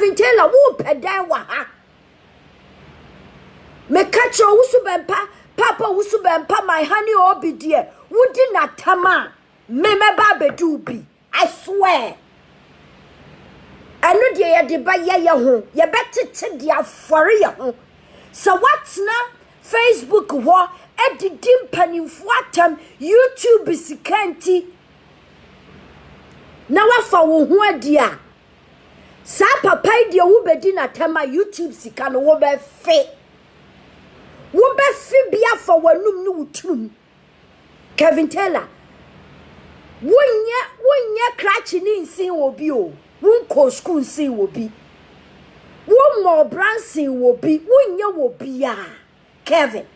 Kevin Taylor wo pedan wa ha me catch Owusu Bempah papa Owusu Bempah my honey obi dear wudi na tama me ba bedu bi I swear anu de ye de ba ye ho ye betete de afore ye ho so what's na Facebook wo edidim panimfo atam YouTube sikanti na wafa wo ho adia sa papa de wo bedi na tema YouTube sika no wo be fe bia for wanum no wutrum Kevin Taylor wonya cratch ni nsin wo bi o wonko school nsin wo bi wo mo bransin wo bi wonya wo bia Kevin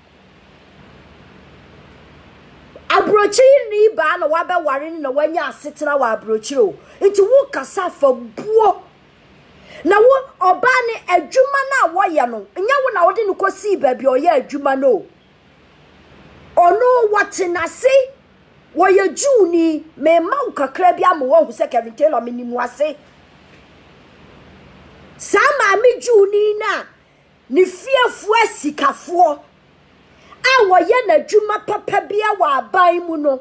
abrochi ni ba na wa be ware ni na wanya asetena wa abrochi o nti wo kasa fa buo na wo oba ne adwuma na wo ye no nya wo na wo de no kosi ba bi o ye adwuma no ono watenase wo ye juni me ma ukakra bi am wo hu se Kevin Taylor minimu ase sama mi juni na ni fiafu asikafo a wo ye na adwuma papa bia wa aban mu no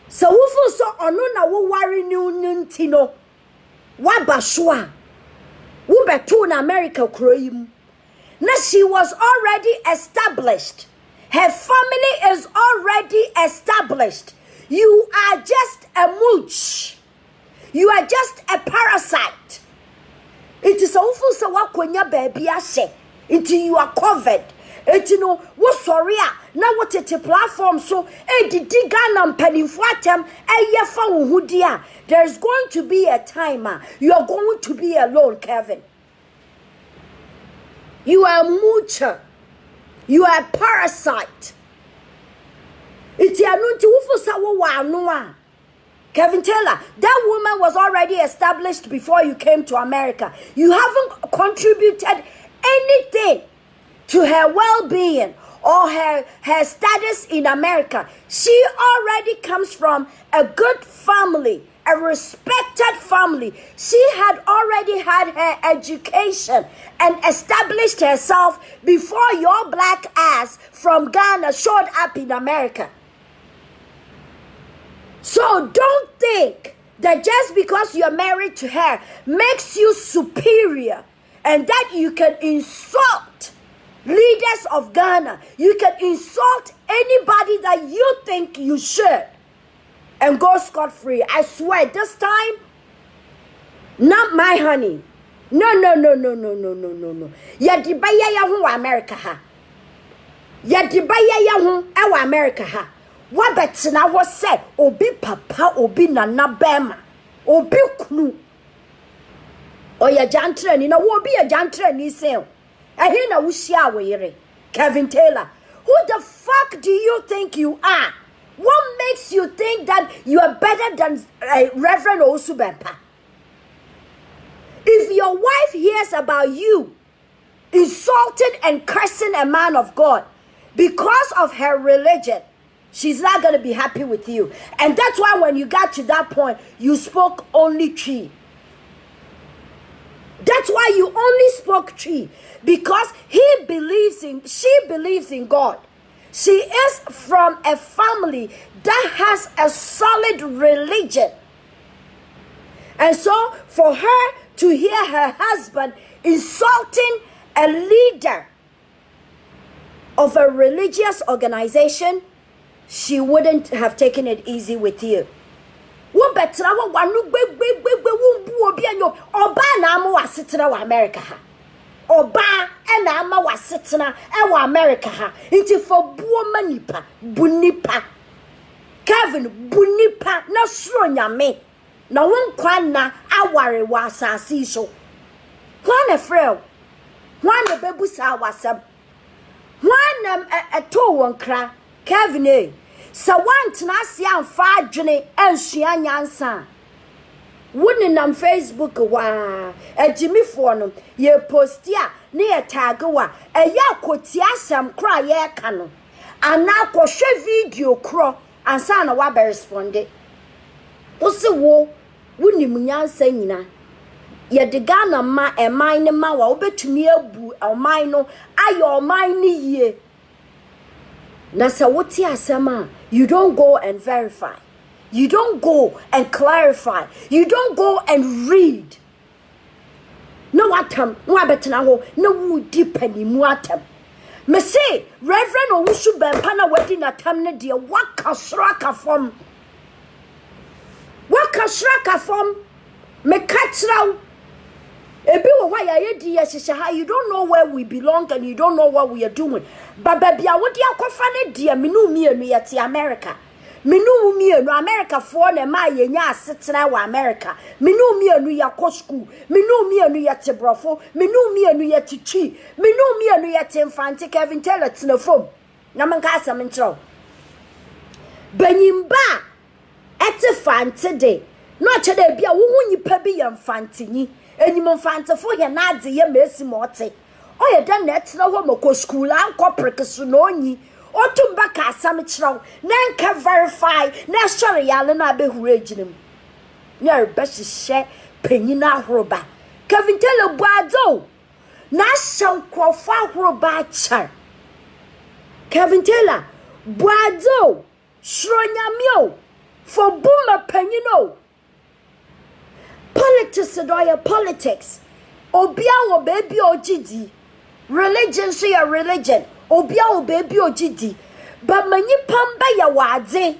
so wo fu so ono na wo ware ni nti no wa ba so a wo beto na America kroyim na she was already established. Her family is already established. You are just a mooch. You are just a parasite. It is awful so wakonya baby ashe until you are covered. It no wo sorry na what a platform so didi Ghana mpanimfo atem eyefa wo hudia. There's going to be a time you are going to be alone, Kevin. You are a moocher. You are a parasite. It's anunti ufusa wo wa no. Kevin Taylor, that woman was already established before you came to America. You haven't contributed anything to her well-being or her status in America. She already comes from a good family, a respected family. She had already had her education and established herself before your black ass from Ghana showed up in America. So don't think that just because you're married to her makes you superior and that you can insult leaders of Ghana. You can insult anybody that you think you should and go scot-free. I swear, this time, not my honey. No. Yadibaya yahu America ha. Yadibaya yahu ewa America ha. Wabetina was said, obi papa, obi nana bema, obi knu. Oya jantre ni na wobi ya jantre ni seo. Ehina ushia were. Kevin Taylor, who the fuck do you think you are? What makes you think that you are better than Reverend Owusu Bempah? If your wife hears about you insulting and cursing a man of God because of her religion, she's not going to be happy with you. And that's why when you got to that point, you spoke only tree. That's why you only spoke tree. Because she believes in God. She is from a family that has a solid religion. And so for her to hear her husband insulting a leader of a religious organization, she wouldn't have taken it easy with you. Wo betra wo wanu gbegbegbegbe wo bu obi anyo oba na am wasetena wa America ha. Oba na ama wasetena e wa America ha. Nti for buo manipa, bunipa. Kevin bunipa na suro nyame. Na won kwan na aware wa asase so. Kwan e frel. Kwan na bebusa wasam. Kwan na eto won kra. Kevin eh. Sa want na se amfa adwene ansua nyansa. Woni nam Facebook wa agimifo no ye postia ne ye tag wa eya koti asem kra ye ka no ana kohwe video kro ansa na wa be responde wo se wo woni munyansa nyina ye de Ghana ma e mine ma wa obetumi abu o mine no ayo mine ye na sa woti asema you don't go and verify, you don't go and clarify, you don't go and read. No atam no abetena ho na wu deep ani mu atam. Me say Reverend Owusu Bempah na wadi na tam ne de waka sraka from me katraw ebi wo wa ya yedi ya hyehyɛ you don't know where we belong and you don't know what we are doing. Baba bia wodi akofa ne de menu mienu yete America. Menu mienu America for na ma yenya asetena wa America. Menu mienu yakɔ school, menu mienu yete brofo, menu mienu yete twi, menu mienu yete infante Kevin Taylor tena fom. Na manka asem nkyerɛw. Banyimba ete fante de no chede bia wo hu nyipa bi ya mfantinyi enyim mfantefo ye na ade ye mesi mote oye da na etena ho mako school anko prekesu no onyi otumba ka asam kyerɛw na nka verify na sɔre yale na abehuru aginem nya rebɛhyehyɛ panyina ahoroba Kevin Taylor buado na shankrofo ahoroba achar Kevin Taylor buado shronyamio for boomer panyino politics doya politics obia wo baby ogidi religion so your religion obia wo baby ogidi but manyi pamba ya wade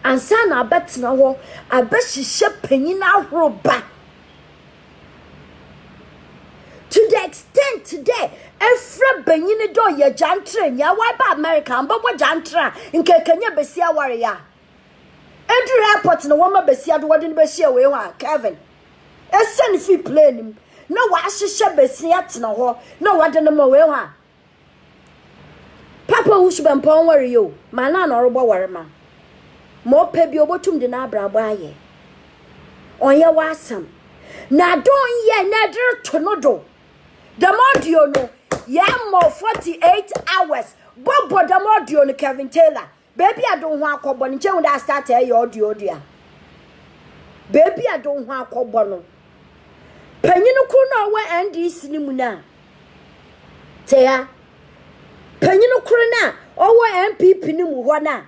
ansa na abetna ho abehihye panyina ahoroba to the extent today efra banyini do ya jantre nya why ba America mbo jantra nkekanya besia ware ya Andrew airport na woma besia do wode behia we wa Kevin esen fi plane na wa hyehyɛ besia tena ho na wode no ma we wa Papa Owusu Bempah ware yo mana na orogbo ware ma mo pa bi obotum de na abrabo aye onye wa asam na don ye na der to no do the audio no yeah more 48 hours bobo the audio no Kevin Taylor baby I don't want akobo nche when that start your audio dia baby I don't want akobo no panyinu ku na we NDC ni mu na teya panyinu ku na owo MPP ni mu ho na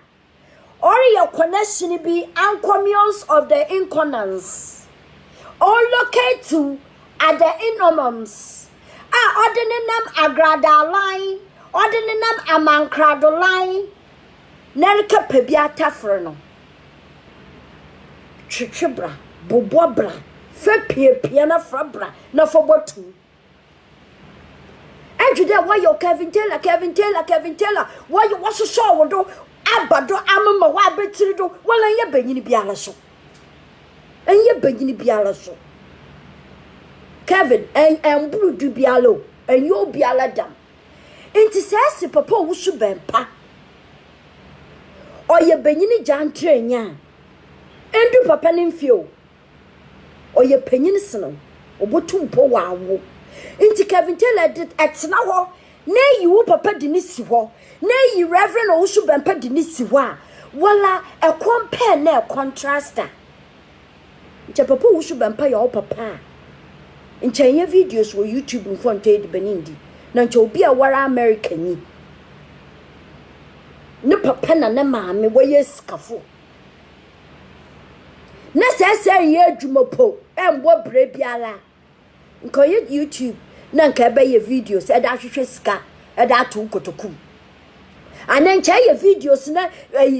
or your connection be ancomions of the inconans or locate to at the inomums ordinanam agrada line ordinanam amankrado line Nerika pebia tafre no twetwebra bobobra fe pie na frabra na fobotu enjude why you Kevin Taylor why you was so wodo abado amama wa betiri do wala ye banyini biala so enye banyini biala so Kevin en buru du bialo en yo biala dam inti sese Papa Owusu Bempah oye banyini jantre nya endu papa nimfio oye panyini seno obotum po wawo inti Kevin Taylor did etna ho na yiwo papa dinisi ho na yi Reverend Owusu Bempah dinisi ho a wala e compare na e contraster nche Papa Owusu Bempah ya papa nche nye videos wo YouTube mfonte de benindi na nche obi a wara America ni ne papa na ne maame woye skafo na sese ye adwumapo embo bre biala nko ye YouTube na nka be ye videos e da hwehwe ska e da to kotokum anan cha ye videos na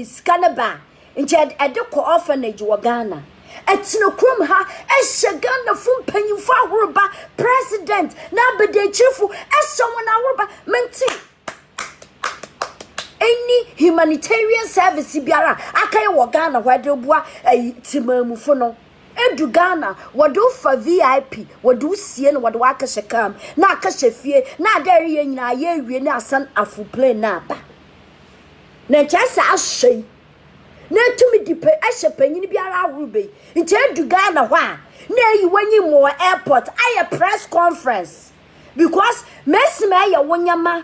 ska na ba nche e de ko orphanage wo Ghana etino krom ha e Ghana fun panyimfo ahoroba president na bede chifu e someone ahoroba menti any humanitarian service biara akaye wo Ghana wade bua timamufo no edu Ghana wade fa VIP wade usie no wade waka shekam na aka shefie na adare ye nyina ye ewie na asan afu plane na aba na chasa ahye na tumi dipe ahye panyini biara ahurube nche edu Ghana ho a na yi wanyi mo airport aye press conference because mesima ye wonyama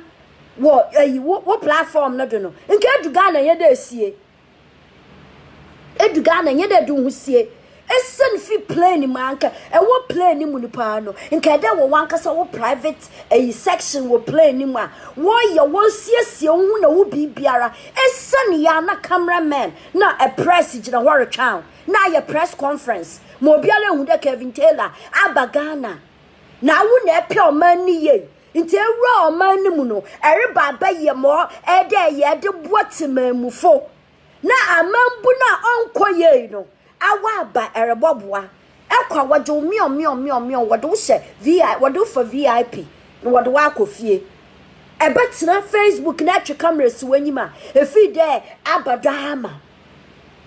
wo platform no do no nke edu Ghana ye da sie edu Ghana ye da du husie Essen fi plane manka e wo plane mu nipa no nka da wo wanka so wo private a section wo plane mu a wo ye wo siesie hu na wo bibiara essen ya na cameraman na a press gina wo retwan na ya press conference mo biara hu da Kevin Taylor abagana na wo na epe o man ni ye nti ewura o man ni mu no ereba abaye mo e de ye de boatemamufo na amambu na onkoye no awa ba ereboboa ekwa wode mio wode wo hye vi wode for VIP no wode wa akofie ebetina Facebook na twe cameras wanyima efi de abadama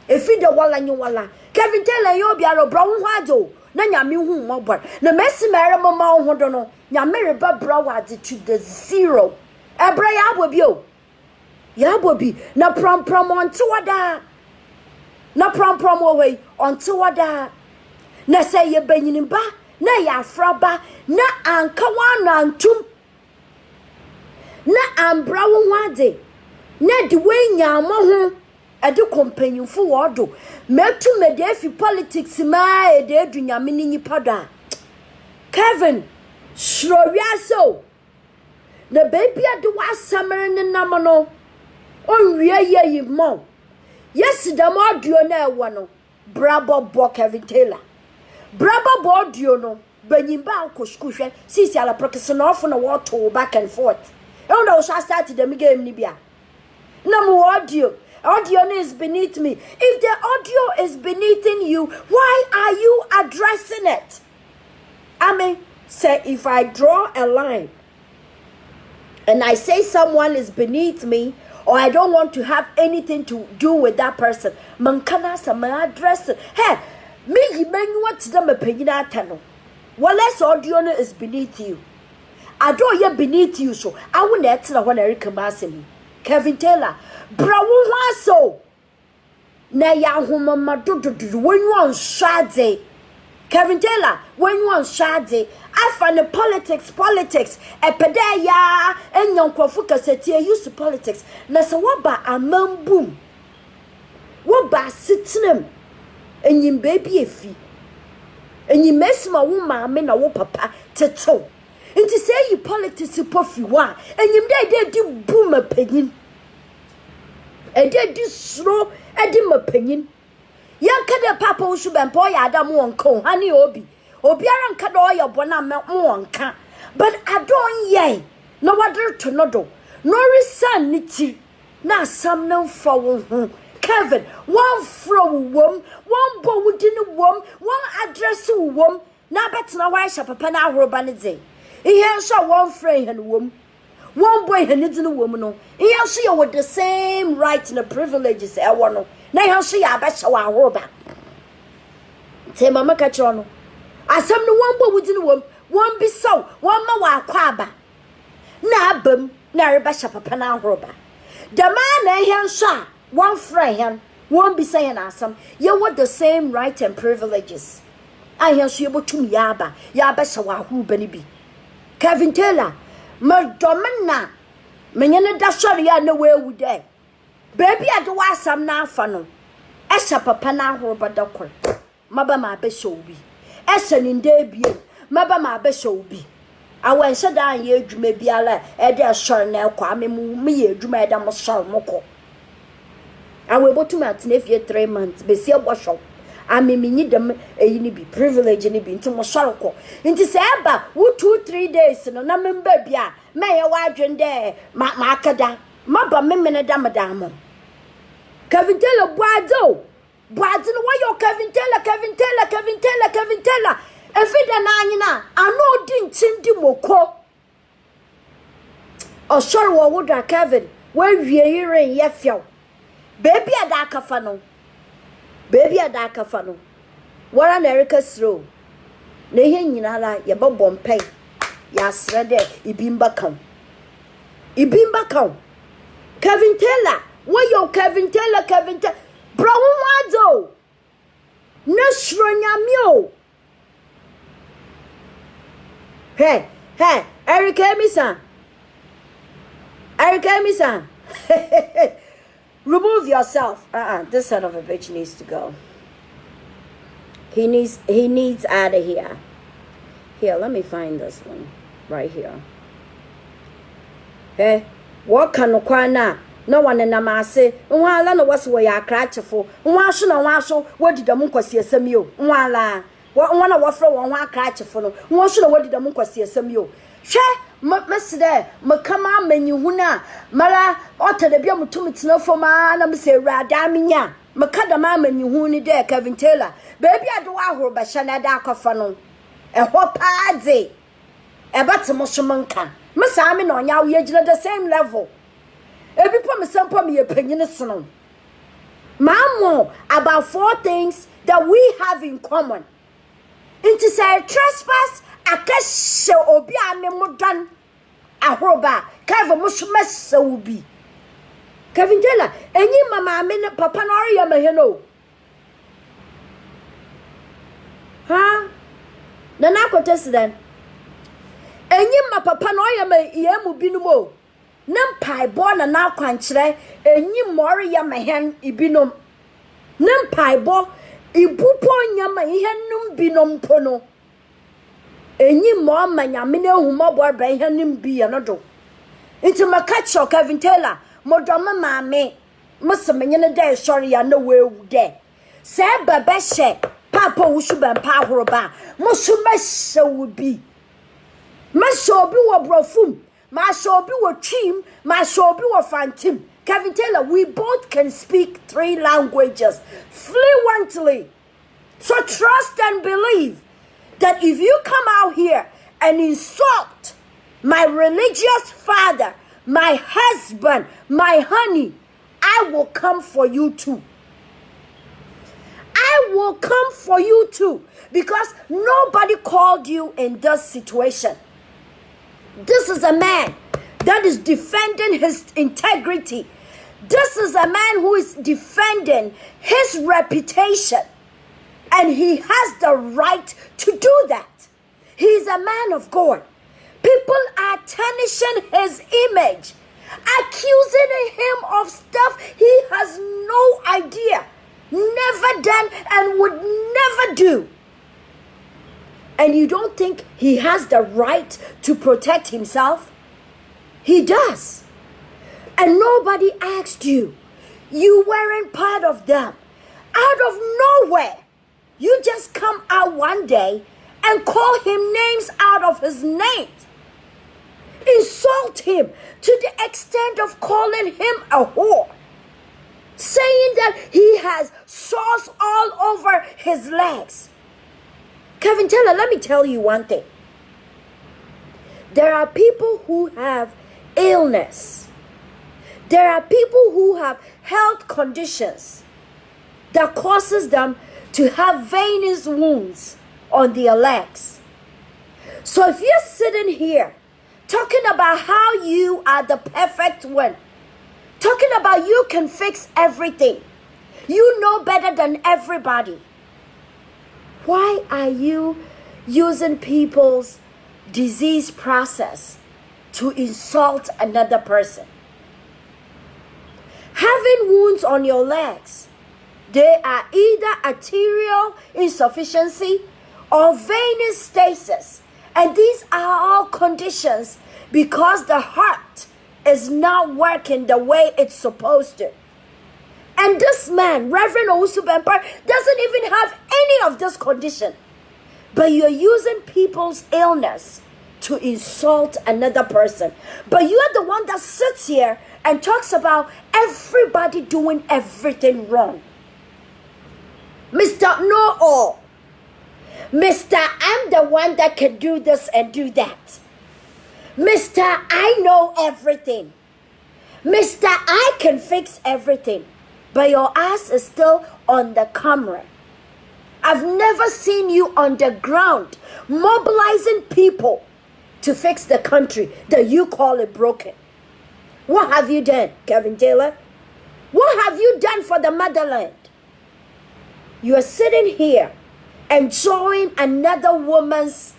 efi de wala nyi wala Kevin Taylor yo bia ro bro ho ado na nyame hu mobor na mesi mere mama ho do no nyame reba bro wade to the zero ebra ya abobio ya bobi na prom onto wada na prom away onto wada na say ye banyini ba na ya afraba na anka wana antum na ambra wo wade na de wenya mo ho ade kompanyimfo wodo metu mede fi politics ma ede adunyame ni nyipada Kevin Shroria so the baby ade wasamere ne namono onwie ye mo yes the audio na ewo no brabo bo Kevin Taylor brabo bo audio no banyimba ankoskuhwe sisi ala prokese no ofo na wato back and forth e no so start the game ni bia na mo audio is beneath me. If the audio is beneathing you, why are you addressing it? I mean, say if I draw a line and I say someone is beneath me, or I don't want to have anything to do with that person, mankana sa ma address it. Hey, me you what them opinion atano. Well, less audio is beneath you. I don't yet beneath you, so I won't let one Eric Masini. Kevin Taylor, brawo waso. Na ya huma madudu when you on shade. Kevin Taylor, when you on shade, I find the politics, e pede ya, enyon kwafuka seti use politics. Na sa waba amambum. Waba sitinem. Enyim baby efi. Enyim mesma wo maame na wo papa teto. Inti say you politics pofi wa. Enyim de di boom opinion. E de di slow e di opinion. Yanka de papa Owusu Bempah ya adam wonko hani obiara nka do ya bona me wonka but adon ye no wadre to no do no resan niti na sam na mfa wo hu Kevin one fro wom one bo wudi ni wom one address wom na betina wa sha papa na ahoroba ne de ihe nso one friend hen wom one boy hen ni wom no ihe nso ye with the same rights and privileges e wo no na ihe nso ya abesha wa ahoroba te mama ka chiro no asam no one bo wudi ni wom one be so one ma wa kwaba na abam na rebesha papa na ahoroba the man na ihe nso a one friend one be saying asam you want the same rights and privileges I hear she able to yaba yabesha wa ahoroba ni bi Kevin Taylor Madomina menyene da sori ya na we wu dey baby ade wa asam na afa no esha papa na ahoroba da kor maba ma besha obi esha ni nda bie maba ma besha obi awen hye da an ye adwuma biala e de sori na ekwa amemu me ye adwuma e da mo sori moko awe botu ma tena fie 3 months be sie bosho amemi dem eyi ni bi privilege ni bi nti mo sori ko nti se eba wo 2-3 days no na memba bia me ye wa adwende ma akada maba memene da madamo Kevin Taylor boado no why you Kevin Taylor efida na anyina ano di nchindi moko o sori wo woda Kevin we wie yire ye fiaw baby adaka fa no wara na Erica Sro na ihe nyina la ye bobom pen ya srede ibimba kan Kevin Taylor why you Kevin Taylor bro wado na shronyamio hey Erica Emisa remove yourself this son of a bitch needs to go He needs out of here. Here, let me find this one right here. Hey, what can no no one in Namase, Wala no was way I cratch for, Washo no washo, what did the Munkosia Samuel? Wala, one of what from one cratch for, Washo, what did the Munkosia Samuel? Che, Must there, Makama menu huna, Mala, otter the Biamutumits no for man, I'm say Radaminia, Macadama menu huni there, Kevin Taylor, baby I do our Bashana Daka Fanon, a hopadze, a Batsamoshamanka, Massamin on Yaw Yajla the same level. Every promise some me opinion is son. Mamo, about 4 things that we have in common. Into say trespass, a cash or be a memo done. A hoba, cover mush mess so be. Kevin Taylor, and you, mamma, minute papa noria maheno. Huh? The narco test then. And you, my papa noria may yemu binumo. Nampai born a now quanchre, and you moria my hand ibinom. Nampai bo, ibupon yama henum binom pono. And you more my yamino who mobile by him be another. Into my catch or Kevin Taylor, Modama mammy, Mussamina day, sorry, I know where there. Say, Babeshe, Papa Owusu Bempah roba, Musuma would be. Masho be wa brofum. My shall be a team, my shall be a phantom. Kevin Taylor, we both can speak 3 languages fluently. So trust and believe that if you come out here and insult my religious father, my husband, my honey, I will come for you too. I will come for you too, because nobody called you in this situation. This is a man that is defending his integrity. This is a man who is defending his reputation. And he has the right to do that. He is a man of God. People are tarnishing his image, accusing him of stuff he has no idea, never done, and would never do. And you don't think he has the right to protect himself? He does. And nobody asked you. You weren't part of them. Out of nowhere, you just come out one day and call him names out of his names. Insult him to the extent of calling him a whore. Saying that he has sauce all over his legs. Kevin Taylor, let me tell you one thing. There are people who have illness. There are people who have health conditions that causes them to have venous wounds on their legs. So if you're sitting here talking about how you are the perfect one, talking about you can fix everything, you know better than everybody, why are you using people's disease process to insult another person? Having wounds on your legs, they are either arterial insufficiency or venous stasis. And these are all conditions because the heart is not working the way it's supposed to. And this man, Reverend Owusu Bempah, doesn't even have any of this condition. But you're using people's illness to insult another person. But you're the one that sits here and talks about everybody doing everything wrong. Mr. Know-all. Mr. I'm the one that can do this and do that. Mr. I know everything. Mr. I can fix everything. But your ass is still on the camera. I've never seen you on the ground mobilizing people to fix the country that you call it broken. What have you done, Kevin Taylor? What have you done for the motherland? You are sitting here enjoying another woman's...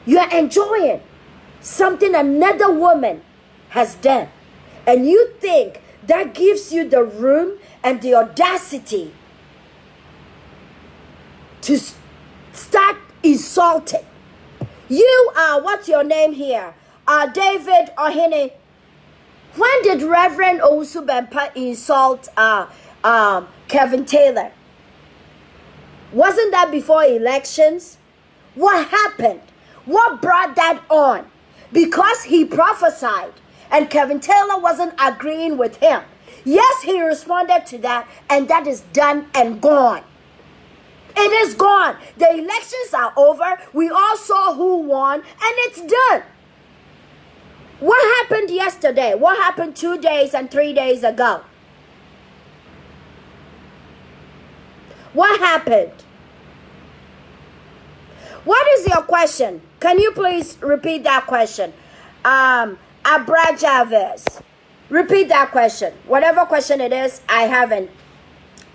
You are enjoying something another woman has done. And you think that gives you the room and the audacity to start insulting. You are, what's your name here? David Ohene. When did Reverend Owusu Bempah insult Kevin Taylor? Wasn't that before elections? What happened? What brought that on? Because he prophesied and Kevin Taylor wasn't agreeing with him. Yes, he responded to that, and that is done and gone. It is gone. The elections are over. We all saw who won, and it's done. What happened yesterday? What happened 2 days and 3 days ago? What happened? What is your question? Can you please repeat that question? Abra Javez. Repeat that question. Whatever question it is, I haven't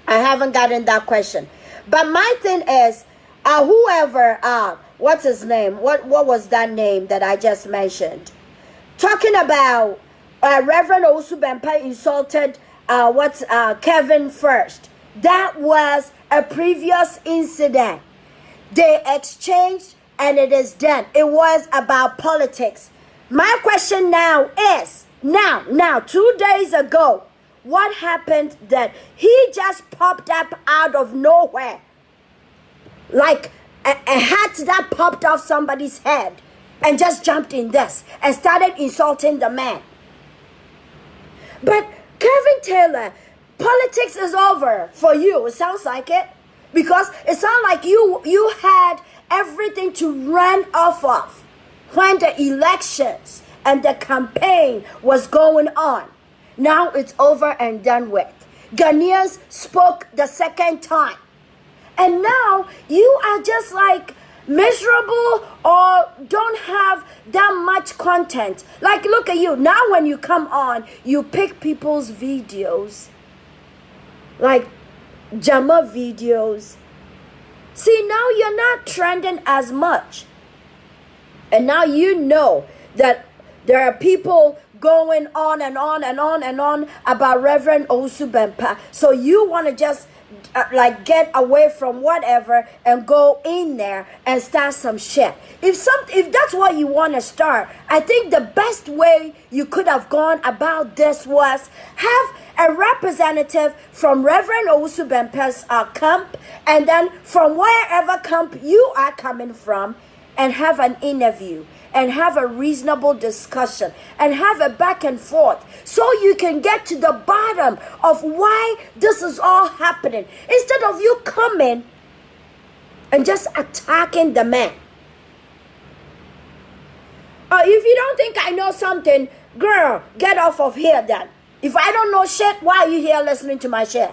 gotten that question. But my thing is, whoever, what's his name? What was that name that I just mentioned? Talking about Reverend Owusu Bempah insulted Kevin first. That was a previous incident. They exchanged and it is done. It was about politics. My question now is, now 2 days ago, what happened that he just popped up out of nowhere? Like a hat that popped off somebody's head and just jumped in this and started insulting the man. But Kevin Taylor, politics is over for you. It sounds like it. Because it sounds like you had everything to run off of when the elections and the campaign was going on. Now it's over and done with. Ghanaians spoke the second time. And now you are just like miserable or don't have that much content. Like, look at you. Now when you come on, you pick people's videos. Like Jama videos. See, now you're not trending as much. And now you know that there are people going on and on and on and on about Reverend Owusu Bempah. So you want to just like get away from whatever and go in there and start some shit. If that's what you want to start, I think the best way you could have gone about this was have a representative from Reverend Owusu Bempah's camp, and then from wherever camp you are coming from, and have an interview and have a reasonable discussion and have a back and forth so you can get to the bottom of why this is all happening, instead of you coming and just attacking the man. If you don't think I know something, girl, get off of here then. If I don't know shit, why are you here listening to my shit?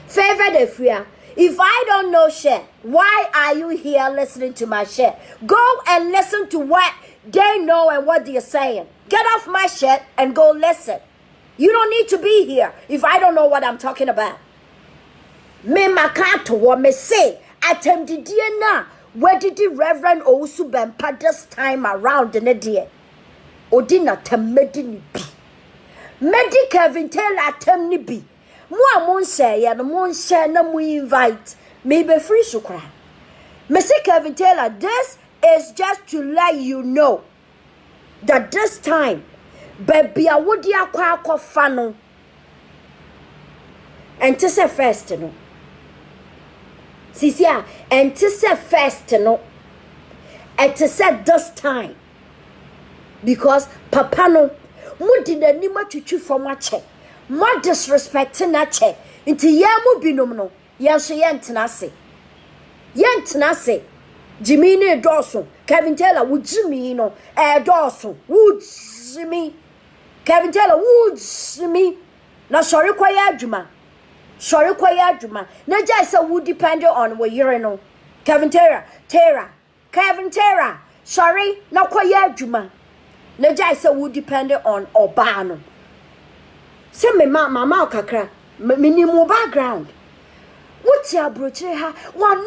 Favor the fear. If I don't know shit, why are you here listening to my shit? Go and listen to what they know and what they're saying. Get off my shit and go listen. You don't need to be here if I don't know what I'm talking about. Me makato wa me say, attempted na, where did the Reverend Owusu Bempah this time around in a day? Odina temedini bi. Medi Kevin Taylor tem ni bi. Mo amon share ya no mon share na mo invite me be free shukra. Me say Kevin Taylor, this is just to let you know that this time baby awodi akwa fa no and to say first no sisia and to say first no and to say this time because papa no mo di nanima twitwi from ache mo disrespect na che nti ya mo binom no ya so ye ntena se Jimmy ne Dawson Kevin Taylor wo Jimmy no Dawson wo Jimmy Kevin Taylor wo Jimmy na sorry kwaya adwuma na jai say wo depend on wo yere no Kevin Taylor sorry na kwaya adwuma na jai say wo depend on oba no. Say me mama kakra minimum background. What's your brochure? What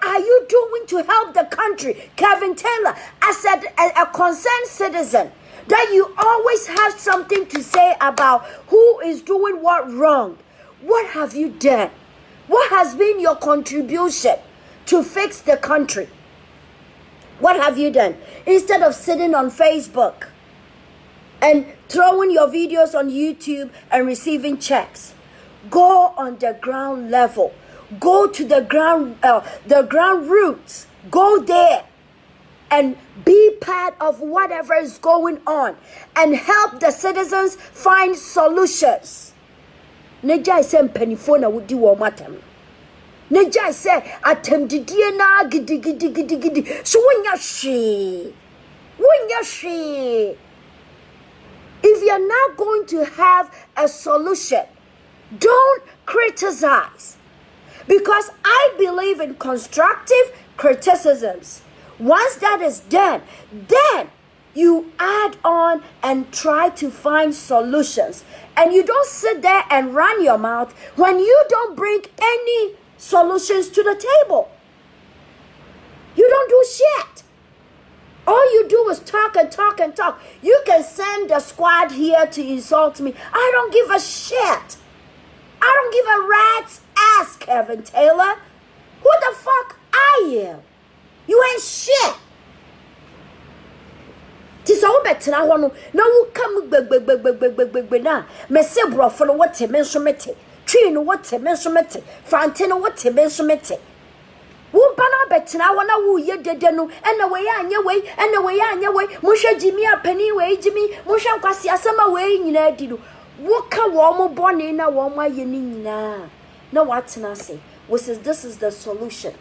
are you doing to help the country? Kevin Taylor, as a concerned citizen, that you always have something to say about who is doing what wrong. What have you done? What has been your contribution to fix the country? What have you done? Instead of sitting on Facebook and throwing your videos on YouTube and receiving checks, go on the ground level. Go to the ground roots. Go there and be part of whatever is going on and help the citizens find solutions. Neja say mpanifo na wodi wo matam. Neja say atemdidie na gidi. So wonya hwe. If you're not going to have a solution, don't criticize. Because I believe in constructive criticisms. Once that is done, then you add on and try to find solutions. And you don't sit there and run your mouth when you don't bring any solutions to the table. You don't do shit. All you do is talk and talk and talk. You can send the squad here to insult me. I don't give a shit. I don't give a rat's ass, Kevin Taylor. Who the fuck I am? You ain't shit. Tisa betena hono na wo kam gbegbegbegbegbegbegbe na me se brofo no wote me nso mete twi no wote me nso mete fante no wote me nso mete wo ba na betena ho na wo ye dede no ena we ya anye we mo hwe jimi apani we jimi mo hwe nkwase asema we nyina di no wo ka wo mo bone na wo mo aye ni nyina na watena se this is the solution.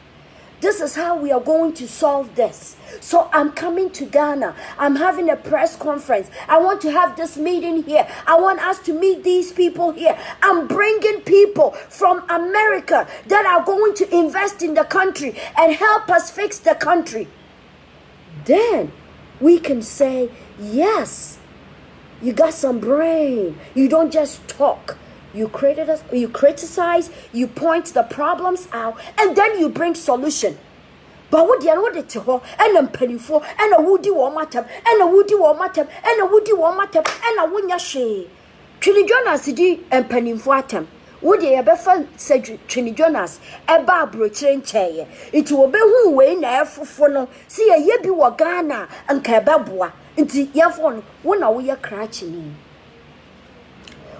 This is how we are going to solve this. So I'm coming to Ghana. I'm having a press conference. I want to have this meeting here. I want us to meet these people here. I'm bringing people from America that are going to invest in the country and help us fix the country. Then we can say, yes, you got some brain. You don't just talk. You criticize, you point the problems out, and then you bring solution. But what you know the to and I'm penny for and a woody warm matter and a woody warm matter and a woody warm matter and a winya she. Trini Jonas and penny for atom. Would you ever said Trini Jonas a barbaro chain chair? It will be who way now for no. See a yebi wagana and kababwa. Into your phone, one hour you're cratching.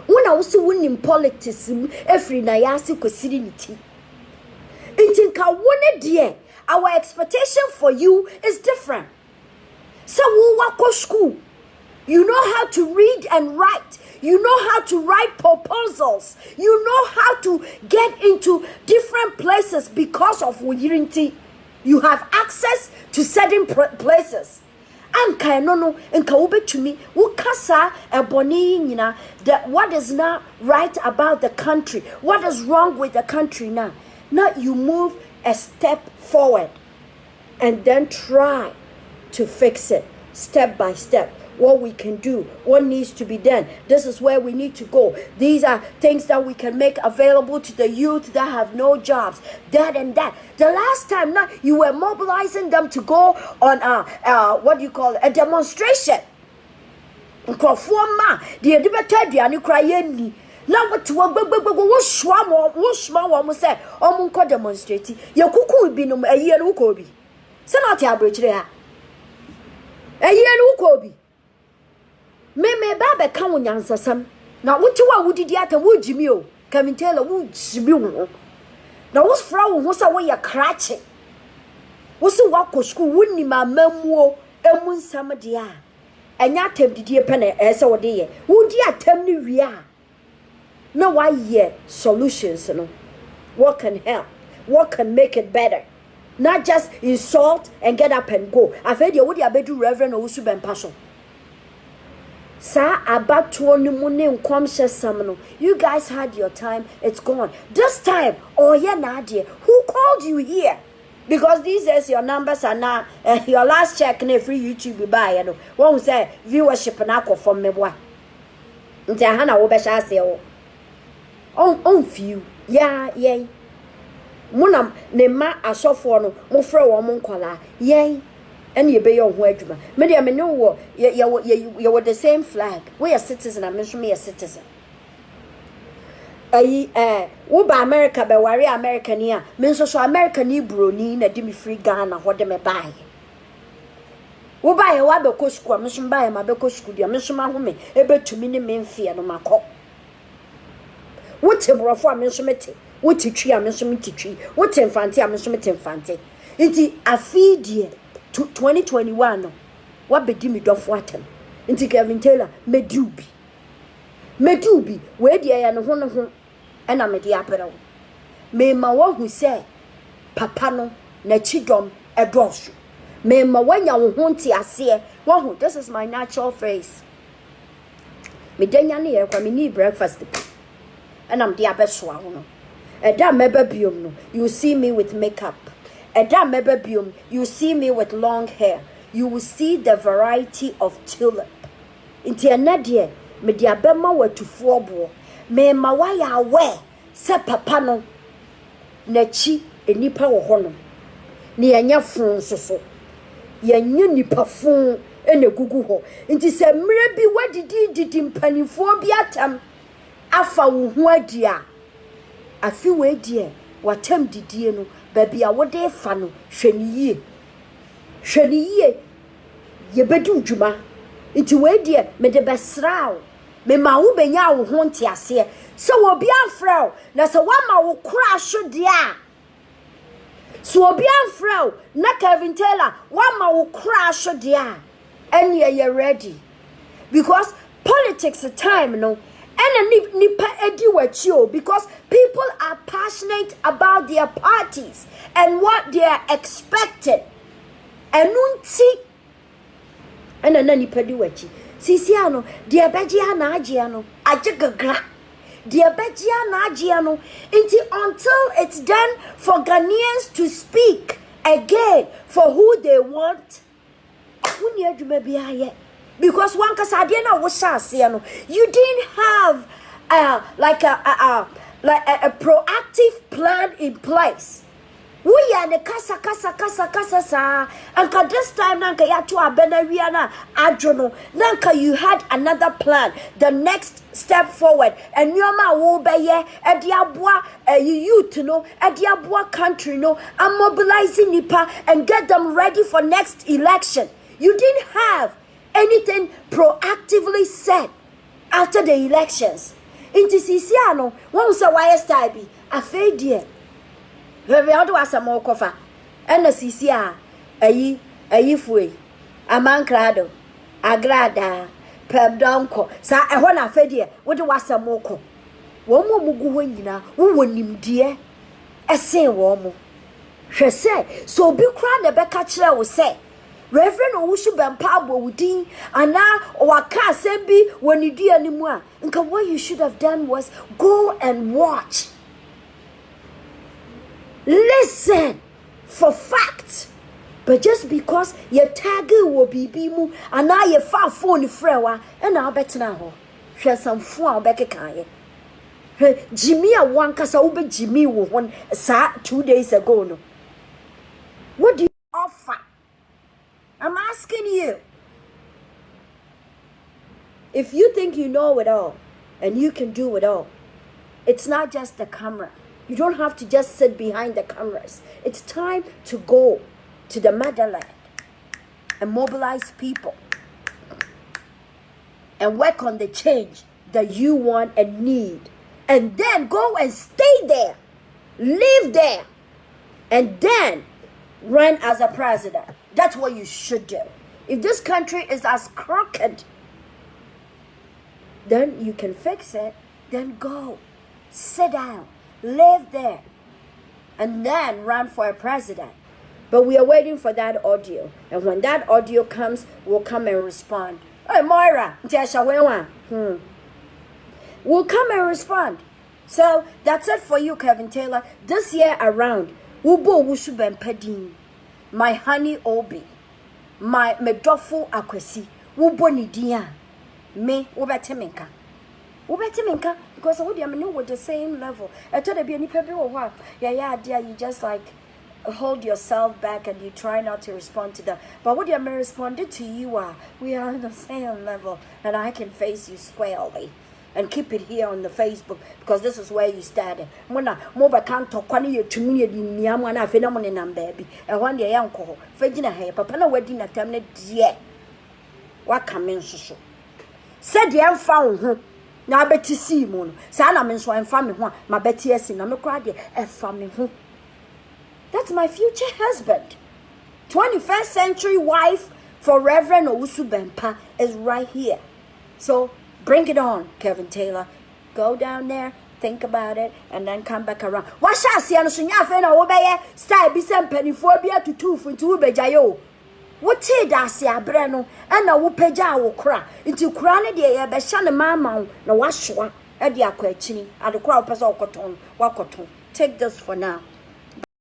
When I was winning politics, every nayasi cosidinity. It in Kawana dear, our expectation for you is different. So we walk school. You know how to read and write. You know how to write proposals. You know how to get into different places because of unity. You have access to certain places. Anka no nka wobetumi wukasa eboni nyina that what is not right about the country, what is wrong with the country now you move a step forward and then try to fix it step by step. What we can do, what needs to be done, this is where we need to go. These are things that we can make available to the youth that have no jobs, that and that. The last time now you were mobilizing them to go on a demonstration. Now what to wo swam say omunko demonstrate ye kuku bi no a year uko bi se na ti abrechire ha a year uko bi me baba kan wonyansasam na wuti wa wudidi ata wujimi o kamintela wujimi wo na wo fra wo ho sa wo ye krache wo se wa ko school wonni mamamuo emunsam de a enya atemdidie pe na ese wo de ye wudi atem ni wi a na why ye solutions no what can help, what can make it better, not just insult and get up and go. I've heard you would abedu Reverend Owusu Bempah. Sa abatuo ni mune nkwamhye sam. You guys had your time, it's gone. This time, oh yeah, Nadia, who called you here? Because these days your numbers are now your last check na free YouTube buy no. One say viewership na ko from me boy. Nti aha wo be sha ase wo. On few. Yeah. Munam ne ma asofo no mo frɛ wo mo nkwala. Yey. and you be your word. Media me know what you were the same flag. We are citizen, and mention me a citizen. Wo ba America be ware America ni a me nso so America ni broni na di me free Ghana ho de me buy. Wo ba ye wa be ko school me so buy ma be ko school dia me so ma home e betumi ni me mfie no makọ. Wo te brofo a me so mete, wo te twi a me so mete twi, wo te mfante a me so mete mfante. Nti afidie 2021 no wa be di me dofo atem. Nti Kevin Taylor medubi we dia ya no ho ena me dia apero me ma wo hu se papa no na chidom edosu me ma wanya wo ho nti ase wo hu this is my natural face me danya ne ye kwa me need breakfast ena me dia beso ho no eda meba biom no you see me with makeup eda meba biom you see me with long hair you will see the variety of tulip inti enade me dia bema watufuo bo me ma wa ya we se papa no na chi enipa wo ho no ne yanya fun soso yanya nipa fun ene gugu ho nti se mre bi wadidi mpanifo bi atam afa wo ho adia afi we die watam didie no ba bia wo de fa no hwani yie ye bedu djuma nti we die me de besrao me ma wo benya wo ho ntiase so obi afrao na so wa ma wo kura hwo dia so obi afrao na Kevin Taylor wa ma wo kura hwo dia and you ready because politics at time no and nipa edi wachi because people are passionate about their parties and what they are expected enunti and nipa di wachi Sisiano, dear Begiana Agiano, Ajagagra, dear Begiana Agiano, until it's done for Ghanaians to speak again for who they want. Because one Casadiana was Sasiano, you didn't have like a proactive plan in place. We are the kasa sa anka this time nanka ya to abenawiana adrono nanka you had another plan the next step forward and nyoma wo beye e dia boa you youth no e dia boa country no and mobilizing nipa and get them ready for next election. You didn't have anything proactively said after the elections. Inti sisiano won say why style bi afei die Veve odo asamo kofa ena sisi a ayi fue amankrado agrada pemdonko sa ehwo na afedie wode wasamo ko wo mo mugu ho nyina wo wonimdie esen wo mo hwese so obi kra na beka kire wo se Reverend Owusu Bempah abowudin ana waka asembi wonidua ni mu a nka what you should have done was go and watch. Listen for facts. But just because your tag will be bimu and now you far phone frewa and now better now. Share some phone back a kind. Jimmy a one cassa over Jimmy one 2 days ago. No. What do you offer? I'm asking you. If you think you know it all and you can do it all, it's not just the camera. You don't have to just sit behind the cameras. It's time to go to the motherland and mobilize people and work on the change that you want and need. And then go and stay there, live there, and then run as a president. That's what you should do. If this country is as crooked, then you can fix it. Then go, sit down, live there, and then run for a president. But we are waiting for that audio. And when that audio comes, we'll come and respond. Hey, Moira, we'll come and respond. So that's it for you, Kevin Taylor. This year around, Owusu Bempah, my honey Obi, my medofo akwesi, ni dia, me ubeteminka. Ubeteminka because I would know with the same level. I told you any people yeah, dear, you just like hold yourself back and you try not to respond to them. But what you may responded to you are, we are on the same level, and I can face you squarely. And keep it here on the Facebook because this is where you started. Mona moba can't talk when you to me in Yamana phenomenon, baby. And one day, uncle, Fagina hair, papa, no wedding attempted yet. What come in so? Said the young found her. Now, Betty Simon, Sana means one family one, my Betty S. in a crowd, a family home. That's my future husband. 21st century wife for Reverend Owusu Bempah is right here. So, bring it on, Kevin Taylor. Go down there, think about it, and then come back around. What shall I see? I'm saying, I style be some pennyphobia to two for two bejayo. What tea does ya, Breno? And I will pay will cry into cranny dear, but shan a mamma, no wash one, at the aquachini, at the crowd pass all cotton, walk cotton. Take this for now.